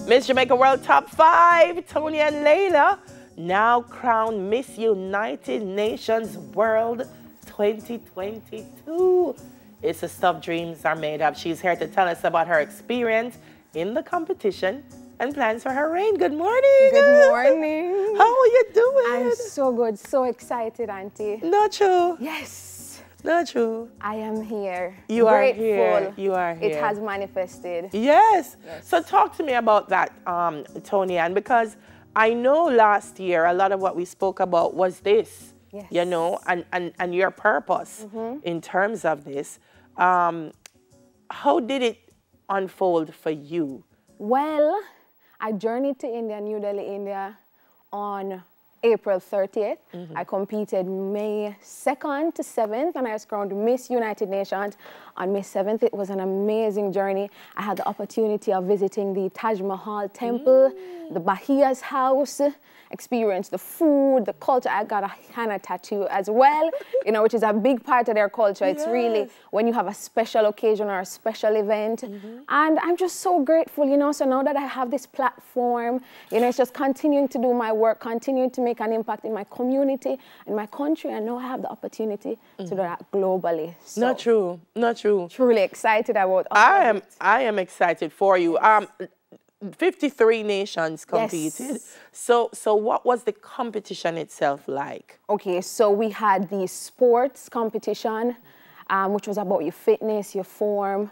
Miss Jamaica World Top 5, Toni-Ann Lalor, now crowned Miss United Nations World 2022. It's the stuff dreams are made of. She's here to tell us about her experience in the competition and plans for her reign. Good morning. Good morning. How are you doing? I'm so good, so excited, Auntie. Not true. Yes. Not true. I am here. You Grateful. are here. You are here. It has manifested. Yes. So talk to me about that, Toni-Ann, because I know last year a lot of what we spoke about was this, you know, and your purpose in terms of this. How did it unfold for you? Well, I journeyed to India, New Delhi, India on April 30th. I competed May 2nd to 7th, and I was crowned Miss United Nations on May 7th. It was an amazing journey. I had the opportunity of visiting the Taj Mahal temple, the Bahia's house, experience the food, the culture. I got a henna tattoo as well, you know, which is a big part of their culture. It's really when you have a special occasion or a special event. And I'm just so grateful, you know, so now that I have this platform, you know, it's just continuing to do my work, continuing to make an impact in my community, in my country, and now I have the opportunity to do that globally. So not true, not true. Truly excited about all I am excited for you. 53 nations competed. So what was the competition itself like? Okay, so we had the sports competition, which was about your fitness, your form,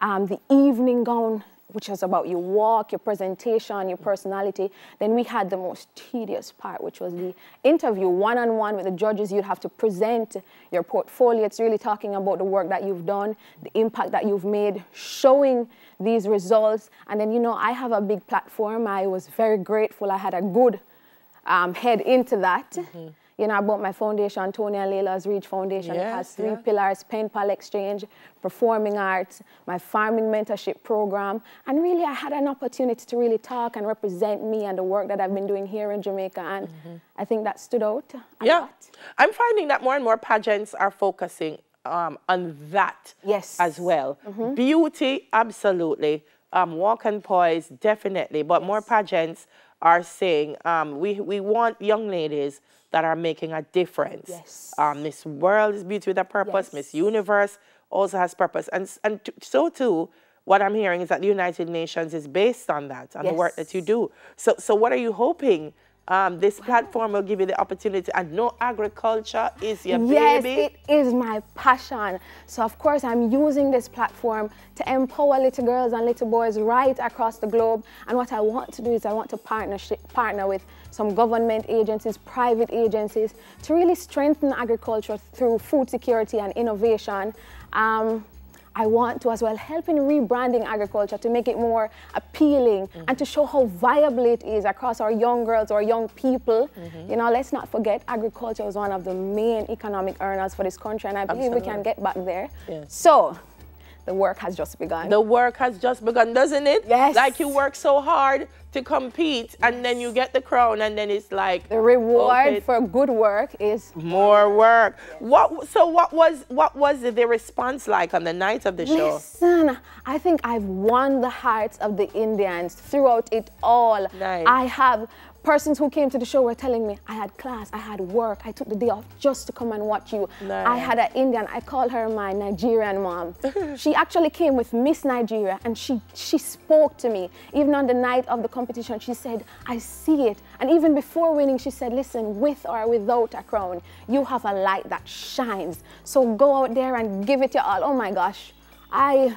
the evening gown, which was about your walk, your presentation, your personality. Then we had the most tedious part, which was the interview, one-on-one with the judges. You'd have to present your portfolio. It's really talking about the work that you've done, the impact that you've made, showing these results. And then, you know, I have a big platform. I was very grateful. I had a good head into that. You know, I bought my foundation, Toni-Ann Lalor's Reach Foundation. It has 3 pillars: pen pal exchange, performing arts, my farming mentorship program. And really, I had an opportunity to really talk and represent me and the work that I've been doing here in Jamaica. And I think that stood out a lot. I'm finding that more and more pageants are focusing on that as well. Beauty, absolutely. Walk and poise, definitely. But more pageants are saying we want young ladies that are making a difference. Miss World is Beauty with a Purpose. Miss Universe also has purpose. And so too, what I'm hearing is that the United Nations is based on that, on the work that you do. So what are you hoping? This platform will give you the opportunity, and no, agriculture is your baby. Yes, it is my passion. So of course I'm using this platform to empower little girls and little boys right across the globe. And what I want to do is I want to partner with some government agencies, private agencies, to really strengthen agriculture through food security and innovation. I want to as well help in rebranding agriculture to make it more appealing and to show how viable it is across our young girls or young people. You know, let's not forget agriculture is one of the main economic earners for this country, and I believe we can get back there. So the work has just begun. The work has just begun, doesn't it? Yes. Like you work so hard to compete, and then you get the crown, and then it's like the reward for good work is more work. What was the response like on the night of the show? Listen, I think I've won the hearts of the Indians throughout it all. I have persons who came to the show were telling me, I had class, I had work, I took the day off just to come and watch you. I had an Indian, I call her my Nigerian mom. She actually came with Miss Nigeria, and she spoke to me. Even on the night of the competition, she said, I see it. And even before winning, she said, listen, with or without a crown, you have a light that shines. So go out there and give it your all. Oh my gosh, I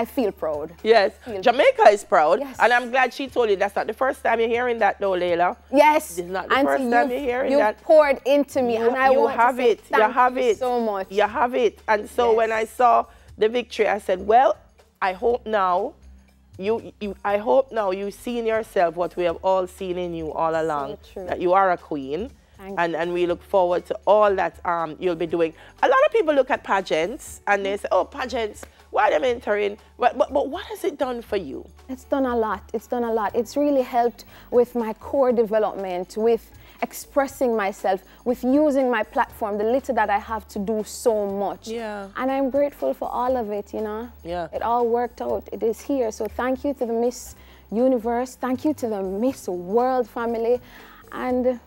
feel proud. Yes, Jamaica is proud, and I'm glad she told you that's not the first time you're hearing that, though, Layla. Yes, it's not the first time you're hearing that. You poured into me, and I want to say thank you so much. You have it, and so when I saw the victory, I said, well, I hope now you see in yourself what we have all seen in you all along, that you are a queen. And we look forward to all that you'll be doing. A lot of people look at pageants and they say, oh, pageants, why are they entering? But what has it done for you? It's done a lot. It's done a lot. It's really helped with my core development, with expressing myself, with using my platform, the little that I have to do so much. Yeah. And I'm grateful for all of it, you know. Yeah. It all worked out. It is here. So thank you to the Miss universe. Thank you to the Miss World family. And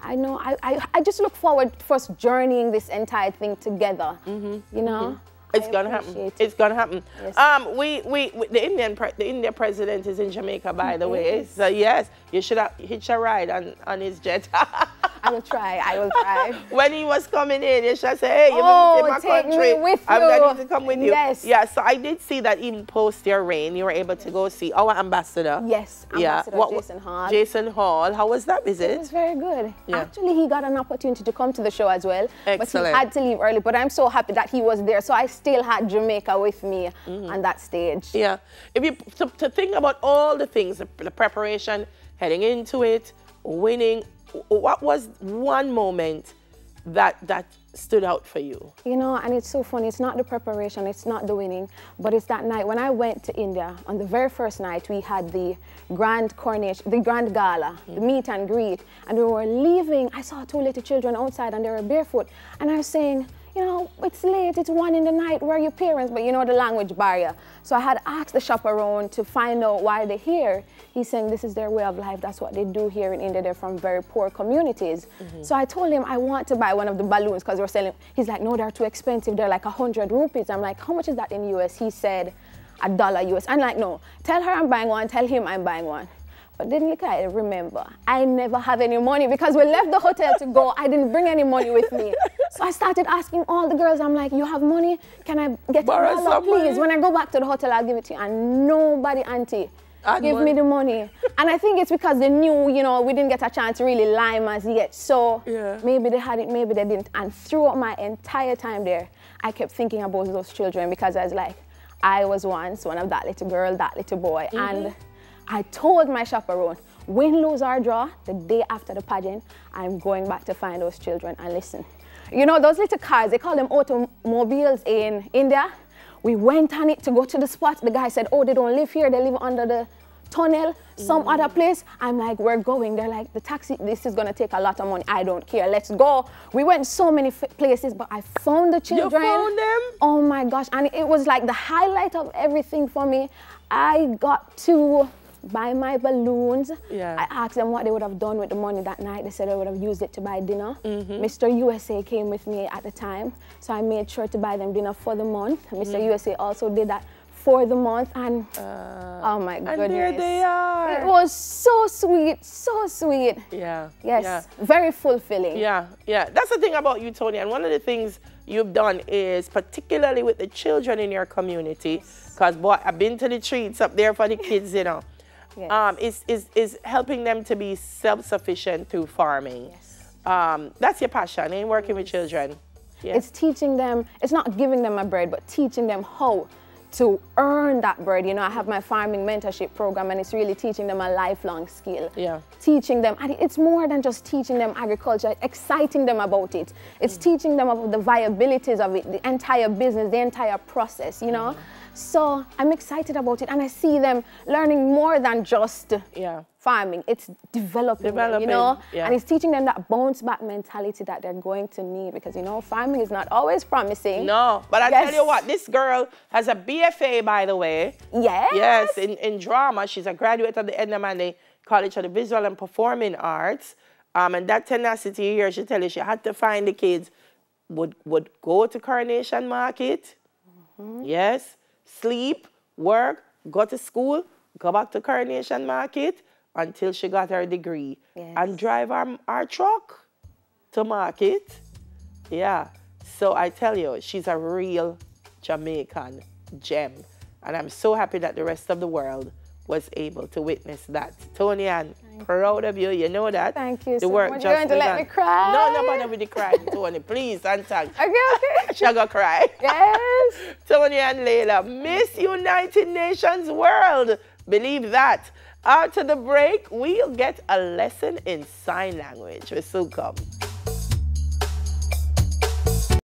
I know, I just look forward to us journeying this entire thing together, you know? It's gonna happen. It's gonna happen. Yes. The Indian president is in Jamaica, by the way. So yes, you should have hitched a ride on his jet. I will try. I will try. When he was coming in, you should say, "Hey, you're visiting my country. I'm ready to come with you." Yes. Yeah. So I did see that even post your reign, you were able to go see our ambassador. Yes. Ambassador Jason Hall. Jason Hall. How was that visit? It was very good. Yeah. Actually, he got an opportunity to come to the show as well. Excellent. But he had to leave early. But I'm so happy that he was there. So I still had Jamaica with me on that stage. Yeah. If you to think about all the things, the preparation, heading into it, winning, what was one moment that stood out for you? You know, and it's so funny. It's not the preparation, it's not the winning, but it's that night when I went to India. On the very first night, we had the grand coronation, the grand gala, the meet and greet, and we were leaving. I saw 2 little children outside, and they were barefoot, and I was saying, you know, it's late, it's 1 in the night, where are your parents? But you know the language barrier. So I had asked the chaperone to find out why they're here. He's saying this is their way of life, that's what they do here in India, they're from very poor communities. So I told him I want to buy one of the balloons because we're selling, he's like, no, they're too expensive, they're like 100 rupees. I'm like, how much is that in US? He said, $1 US. I'm like, no, tell her I'm buying one, tell him I'm buying one. But then look, I remember, I never have any money because we left the hotel to go. I didn't bring any money with me. So I started asking all the girls, I'm like, you have money? Can I get $1, please? When I go back to the hotel, I'll give it to you. And nobody, auntie, give me the money. And I think it's because they knew, you know, we didn't get a chance to really lime as yet. So maybe they had it, maybe they didn't. And throughout my entire time there, I kept thinking about those children because I was like, I was once one of that little girl, that little boy. And I told my chaperone, win, lose or draw, the day after the pageant, I'm going back to find those children. And listen, you know, those little cars, they call them automobiles in India. We went on it to go to the spot. The guy said, oh, they don't live here, they live under the tunnel, some other place. I'm like, we're going. They're like, the taxi, this is gonna take a lot of money. I don't care, let's go. We went so many places, but I found the children. You found them? Oh my gosh, and it was like the highlight of everything for me. I got to buy my balloons. I asked them what they would have done with the money that night. They said they would have used it to buy dinner. Mr. USA came with me at the time, so I made sure to buy them dinner for the month. Mr. USA also did that for the month, and oh my goodness. And there they are. It was so sweet, so sweet. Yeah. Yes, yeah. Very fulfilling. Yeah, yeah. That's the thing about you, Toni, and one of the things you've done is, particularly with the children in your community, because boy, I've been to the treats up there for the kids, you know. Is helping them to be self-sufficient through farming. That's your passion, ain't working with children. It's teaching them, it's not giving them a bread, but teaching them how to earn that bread. You know, I have my farming mentorship program, and it's really teaching them a lifelong skill. Teaching them, and it's more than just teaching them agriculture, exciting them about it. It's teaching them about the viabilities of it, the entire business, the entire process, you know. So I'm excited about it, and I see them learning more than just farming. It's developing them, you know, and it's teaching them that bounce back mentality that they're going to need, because, you know, farming is not always promising. No, but I tell you what, this girl has a BFA, by the way. Yes, in drama. She's a graduate of the Edna College of the Visual and Performing Arts. And that tenacity here, she tell you she had to find the kids, would go to Coronation Market. Yes. Sleep, work, go to school, go back to Coronation Market until she got her degree. And drive our truck to market. Yeah. So I tell you, she's a real Jamaican gem. And I'm so happy that the rest of the world was able to witness that. Toni-Ann, proud of you, you know that. Thank you so much. You're going to let me cry? No, nobody will cry, Toni, please, and thanks. Okay. She'll go cry. Yes. Toni-Ann Lalor, Miss United Nations World. Believe that. After the break, we'll get a lesson in sign language. We'll soon come.